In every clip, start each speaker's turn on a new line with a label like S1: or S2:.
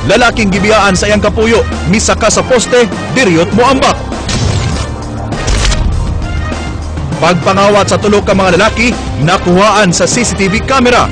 S1: Lalaking gibiyaan sa iyang kapuyo, misaka sa poste, diriyot mo ambak. Pagpangawat sa tulo ka mga lalaki, nakuhaan sa CCTV camera.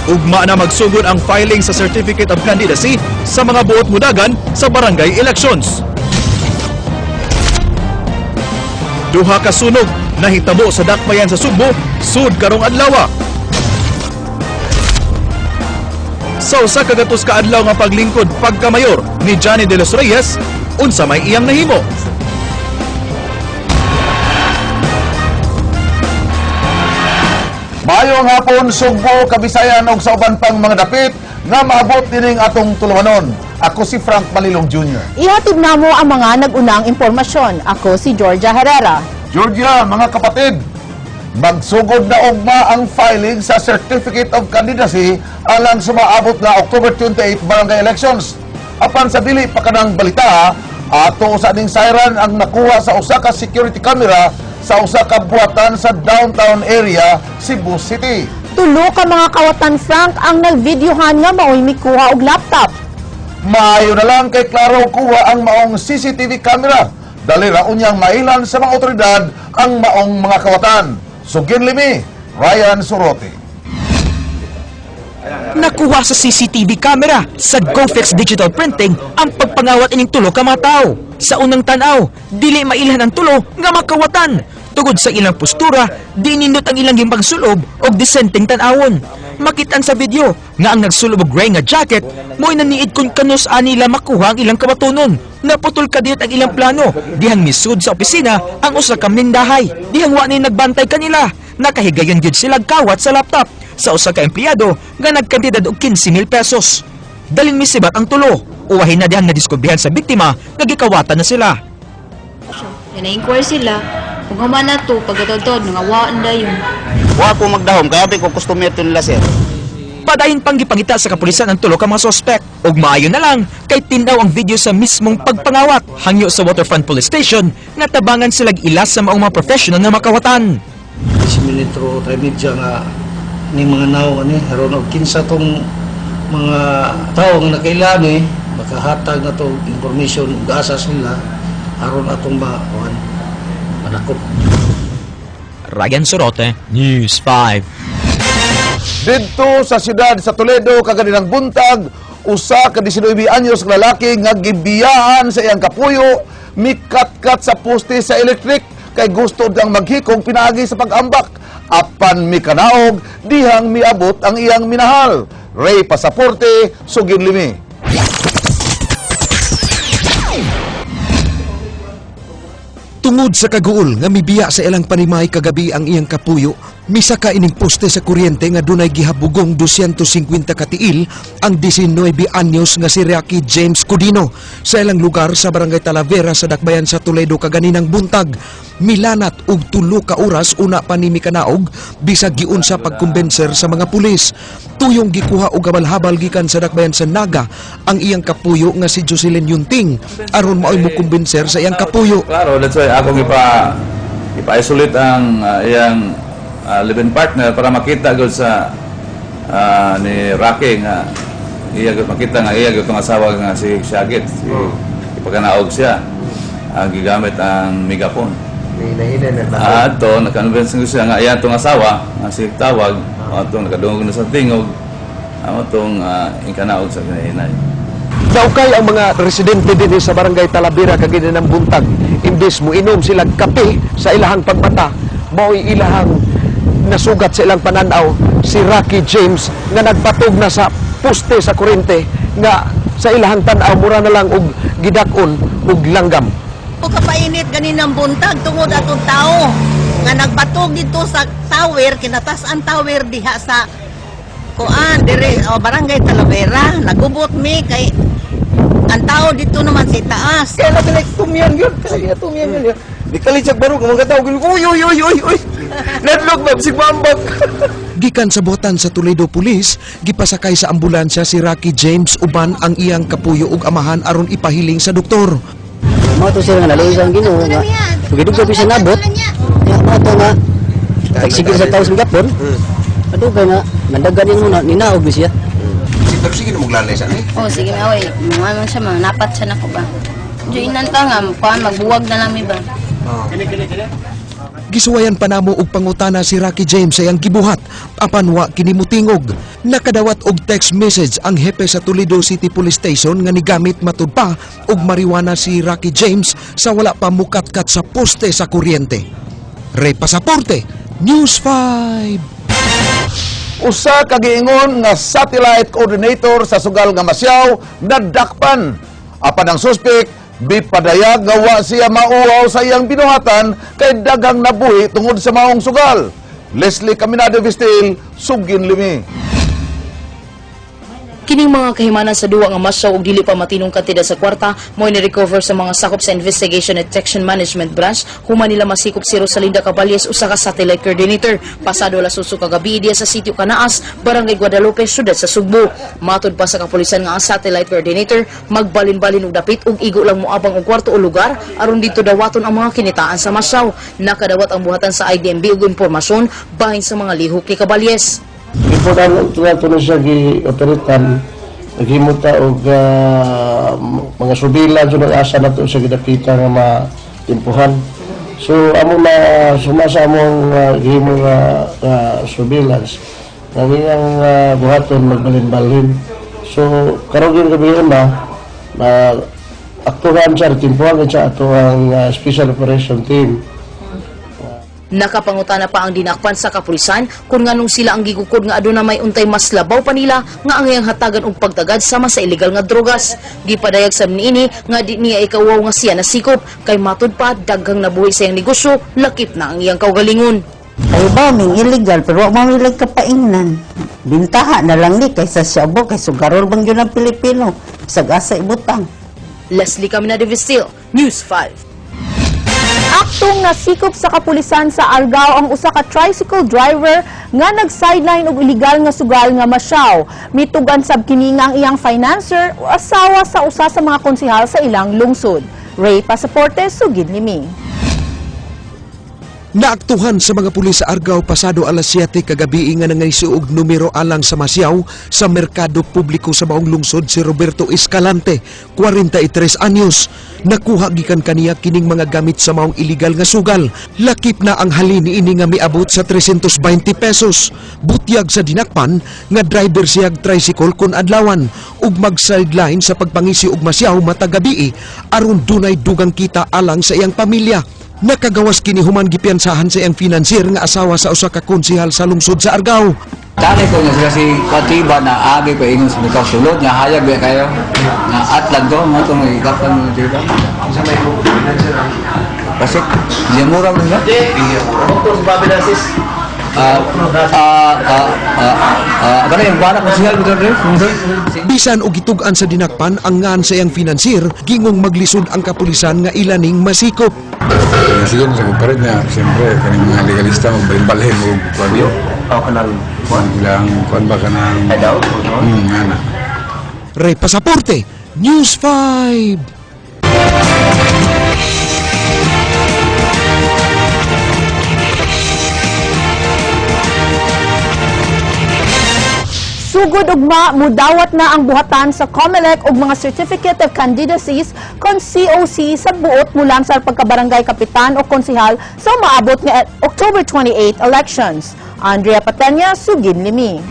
S1: Ugma na magsugod ang filing sa Certificate of Candidacy sa mga buot mudagan sa barangay elections. Duha ka sunog nahitabo sa dakbayan sa Subo, sud karong adlaw. Sa usa ka gatos ka adlaw nga paglingkod pagkamayor ni Johnny De Los Reyes, unsa may iyang nahimo?
S2: Mayong hapon, Sugbo, Kabisayan ug sa uban pang mga dapit nga maabot dining atong tulumanon. Ako si Frank Malilong Jr.
S3: Ihatid namo ang mga nag-unang impormasyon. Ako si Georgia Herrera.
S2: Georgia, mga kapatid, magsugod na ugma ang filing sa Certificate of Candidacy alang sumaabot na October 28 barangay elections. Apan sa dili pa kanang balita, ato sa ding siren ang nakuha sa usa ka security camera sa usa ka buhatan sa downtown area, Cebu City.
S3: Tulo ka mga kawatan, Frank, ang nagvideohan nga mao'y mikuha og laptop.
S2: Maayo na lang kay klaro kuha ang maong CCTV camera. Dali ra unyang mailan sa mga otoridad ang maong mga kawatan. Sugin limi, Ryan Sorote.
S4: Nakuha sa CCTV camera sa GoFix Digital Printing ang pagpangawat ining tulo ka mga tao. Sa unang tanaw, dili mailan ang tulo nga makawatan. Tugod sa ilang postura, di nindot ang ilang gimbang sulob og disenteng tanawon. Makitaan sa video nga ang nagsulob og gray nga jacket mo'y naniid kung kanus anila makuha ang ilang kabatunon. Naputol kadiyot ang ilang plano, dihang misud sa opisina ang usa ka mindahay. Dihang wa ni nagbantay kanila, nakahigayon gyud sila kawat sa laptop sa usa ka empleyado nga nagkantidad og 15,000 pesos. Dalin misibat ang tulo, uwahin na dihang nadiskubrihan sa biktima nga gikawatan na sila.
S5: Na-inquire sila, kung human na ito, pagkatod, nangawaan na yun.
S6: Wa ko magdahom, kaya ko customer ito nila, sir.
S4: Padayon pang gipangita sa kapulisan ang tulo ka mga sospek. Ug maayo na lang, kay tinaw ang video sa mismong pagpangawat hangyo sa Waterfront Police Station nga tabangan silag ilas sa maong mga professional nga makawatan.
S7: Si Ministro Tremidja nga ni mga naw ani haron og kinsa tong mga tao nga nakailan makahatag na to information ug asas nila aron atong manakop.
S4: Ryan Sorote, News 5.
S2: Dito sa siyudad sa Toledo, kaganinang buntag, usa ka 19 anyos nga lalaki nga gibiyaan sa iyang kapuyo, mikatkat sa poste sa electric kay gusto dang maghikong pinagi sa pag-ambak. Apan mikanaog, dihang miabot ang iyang minahal. Ray Pasaporte, Sugin Limi.
S8: Tungod sa kaguol nga mibiya sa ilang panimay kagabi ang iyang kapuyo, misaka ining poste sa kuryente nga dunay gihabugong 250 katiil ang 19 anyos nga si Rocky James Cudino sa ilang lugar sa barangay Talavera sa dakbayan sa Toledo kaganinang buntag. Milanat og 3 ka oras una pa ni mikanaog bisag giunsa pagkumbenser sa mga pulis. Tuyong gikuha og habal-habal gikan sa dakbayan sa Naga ang iyang kapuyo nga si Jocelyn Yunting aron maoy mo kumbenser sa iyang kapuyo.
S9: Claro, that's why akong ipa-isolate ang iyang live-in partner para makita gud sa ni Rocky nga iya makita nga iya gud tong asawa nga si Shagit. Ipagkanaog siya ang gigamit ang megaphone. Ato naka-convince ko siya nga iya tong asawa nga si tawag ato nakadungog na sa tingog atong ingkanaog sa hinay.
S8: Naukay ang mga residente din sa barangay Talavera kaganinang buntag imbes mo inom silang kape sa ilahang pagmata mao'y ilahang nasugat sa ilang pananaw si Rocky James nga nagpatog na sa poste sa kuryente nga sa ilahang tanaw mura na lang og gidakon og langgam.
S10: O kapainit ganinang buntag tungod atong tao nga nagpatog dito sa tower, kinatas ang tower diha sa kuan dire barangay Talavera. Nagubot mi kay ang tao dito naman si taas.
S7: Kaya na pinagtumyan yun, kaya tumyan yun. Di kalitsak baro ka mga tao, uy. Nedlock na, sigbambag.
S8: Gikan sa buhatan sa Toledo Police, gipasakay sa ambulansya si Rocky James uban ang iyang kapuyo ug amahan aron ipahiling sa doktor.
S11: Mga to sila nga nalaisang Ginoo nga pagidugay pa siya nabot ya mga to nga tagsigil sa tao sa gapon adugay nga nandagan yung ninaog siya
S2: Pero sige na maglalay sa ni.
S5: Oh, sige na, oy. Ano siya, napat siya na ko ba? Diyo inanta nga, magbuwag na lang ba?
S8: Gisuwayan pa namo og pangutana si Rocky James sa iyang gibuhat apan wa kini mutingog. Nakadawat og text message ang hepe sa Toledo City Police Station nga nigamit matud pa og marijuana si Rocky James sa wala pa mukatkat sa poste sa kuryente. Ray Pasaporte, News 5.
S2: Usa ka giingon nga satellite coordinator sa sugal nga Masyaw nadakpan. Apan ang suspek bipadayag nga wa siya mauwaw sa iyang binuhatan kay dagang nabuhi tungod sa maong sugal. Leslie Caminado Vistil, Sugin Limi.
S12: Kining mga kahimanan sa duwa nga masyaw og dili pa matinong kantidad sa kwarta mo ni-recover sa mga sakop sa Investigation and Detection Management Branch human nila masikop si Rosalinda Caballes usa ka satellite coordinator pasado alas 8 kagabi diya sa sitio Canaas, Barangay Guadalupe, syudad sa Sugbo. Matud pa sa kapulisan nga ang satellite coordinator magbalin-balin og dapit ug igo lang moabang og kwarto o lugar aron dito dawaton ang mga kinitaan sa masyaw. Nakadawat ang buhatan sa IDMB og impormasyon bahin sa mga lihok ni Caballes.
S7: Importante tuloy siya gi-operitan naghimuta og mga subilan so nag-asa na to sa gidakita nga matimpuhan. So amo na sumasa among gihimo nga surveillance nanging buhaton magbalin-balin. So karon gyud gabi na aktuhan sa timpuhan sa ato ang special operation team.
S12: Nakapangutana pa ang dinakpan sa kapulisan kung nganong sila ang gigukod nga aduna may untay mas labaw pa nila nga ang iyang hatagan og pagtagad sama sa illegal nga drogas. Gipadayag sa niini nga di niya ikawaw nga siya nasikop kay matud pa daghang nabuhi sa iyang negosyo lakip na ang iyang kaugalingon.
S10: Ay ba, may illegal pero wag mamilag kapaingnan. Bintaha na lang ni kaysa siyabo kay sugarol bang yun ang Pilipino. Sagasa ibutang.
S12: Leslie Caminado Vistil, News 5.
S3: Aktong nasikop sa kapulisan sa Argao ang usa ka tricycle driver nga nag-sideline og illegal nga sugal nga Masyaw. Mitugan sab kini nga ang iyang financer o asawa sa usa sa mga konsehal sa ilang lungsod. Ray Pasaporte, Sugid Limi.
S8: Naaktuhan sa mga pulis sa Argao pasado alas 7 kagabi nga nangaysuog numero alang sa Masyaw sa merkado publiko sa maong lungsod si Roberto Escalante, 43 anyos. Nakuha gikan kaniya kining mga gamit sa maong illegal nga sugal. Lakip na ang halin ini nga miabot sa 320 pesos. Butyag sa dinakpan nga driver siyag tricycle kun adlawan ug mag-sideline sa pagpangisi og Masyaw matag gabi aron dunay dugang kita alang sa iyang pamilya. Nakagawas kini human gipiansahan sa iyang financier nga asawa sa usa ka konsehal sa lungsod sa Argao.
S13: Dali ko na sila si Patiba na agi ko ingon sa mga sulod nga hayag ba kayo na atlag do mo to may kapan mo dito. Sa may financier. Kasi di mura mo na. Doktor Babilasis. Ano yung banak mo siya
S8: Bisan og gitugan sa dinakpan ang ngan sa iyang financier gingong maglisod ang kapulisan nga ilaning masikop.
S14: Sige na sa kumpared na siyempre kaning mga legalista magbalhin mo kuwan kanang kuwan bilang kuwan ba kanang ngana.
S8: Ray Pasaporte, News 5.
S3: Sugod ugma, mudawat na ang buhatan sa COMELEC ug mga Certificate of Candidacies kon COC sa buot mula sa pagkabarangay kapitan o konsehal sa maabot nga October 28 elections. Andrea Patenya, Sugid Limi.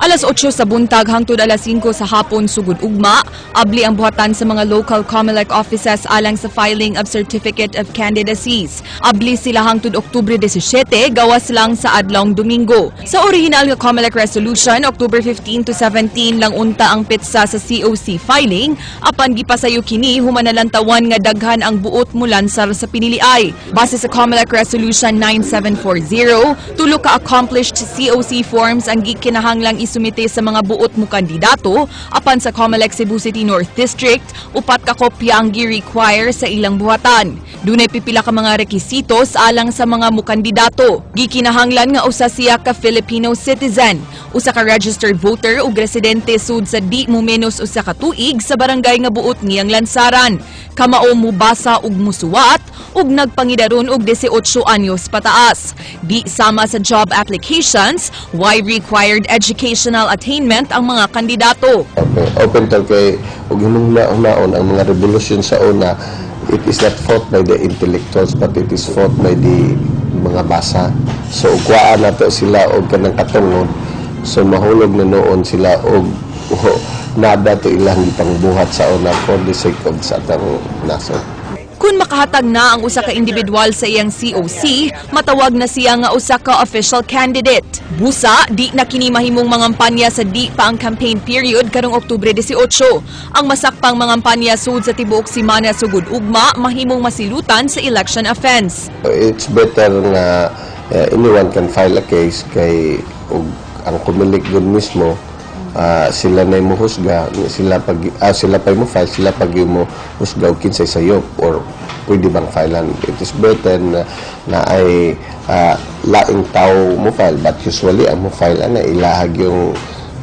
S15: Alas 8 sa buntag hangtod alas 5 sa hapon sugod ugma, abli ang buhatan sa mga local COMELEC offices alang sa filing of Certificate of Candidacies. Abli sila hangtod Oktubre 17, gawas lang sa adlawng Domingo. Sa original nga COMELEC resolution, October 15 to 17 lang unta ang pitsa sa COC filing, apan gipasayo kini human nalantawan nga daghan ang buot mulansar sa piniliay. Base sa COMELEC resolution 9740, tulo ka accomplished COC forms ang gikinahanglang sumite sa mga buot mo kandidato apan sa COMELEC Cebu City North District, upat ka kopya ang gi-require sa ilang buhatan. Dunay pipila ka mga rekisitos alang sa mga mukandidato. Gikinahanglan nga usa siya ka Filipino citizen, Usa ka registered voter ug residente sud sa di mo menos usa ka tuig sa barangay nga buot niyang lansaran. Kamao mubasa ug musuwat ug nagpangidaron og 18 anyos pataas. Di sama sa job applications, why required educational attainment ang mga kandidato.
S16: Open tal kay ug hinungna-unaon ang mga revolusyon sa una, it is not fought by the intellectuals but it is fought by the mga basa. So ugwaan nato sila og kanang katungod. So mahulog na noon sila og nada to ilang gipangbuhat sa una for the sake of sa atang nasod.
S15: Kung makahatag na ang usa ka individual sa iyang COC, matawag na siya nga usa ka official candidate. Busa, di na kini mahimong mangampanya sa di pa ang campaign period karong Oktubre 18. Ang masakpang mangampanya sud sa tibuok semana sugod ugma mahimong masilutan sa election offense.
S16: It's better nga anyone can file a case kay ang kumilik doon mismo sila na mo husga, sila pa mo file, sila pag mo husga o kinsay sayop or pwede bang filean. It is better na ay laing tao mo file, but usually ang mo file na ilahag yung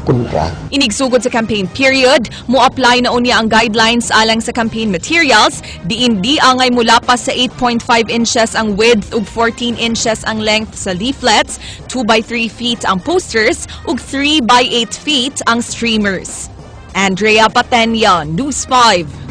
S16: kontra.
S15: Inigsugod sa campaign period, mo-apply na unya ang guidelines alang sa campaign materials, diin di angay mulapas sa 8.5 inches ang width ug 14 inches ang length sa leaflets, 2 by 3 feet ang posters ug 3 by 8 feet ang streamers. Andrea Patenya, News 5.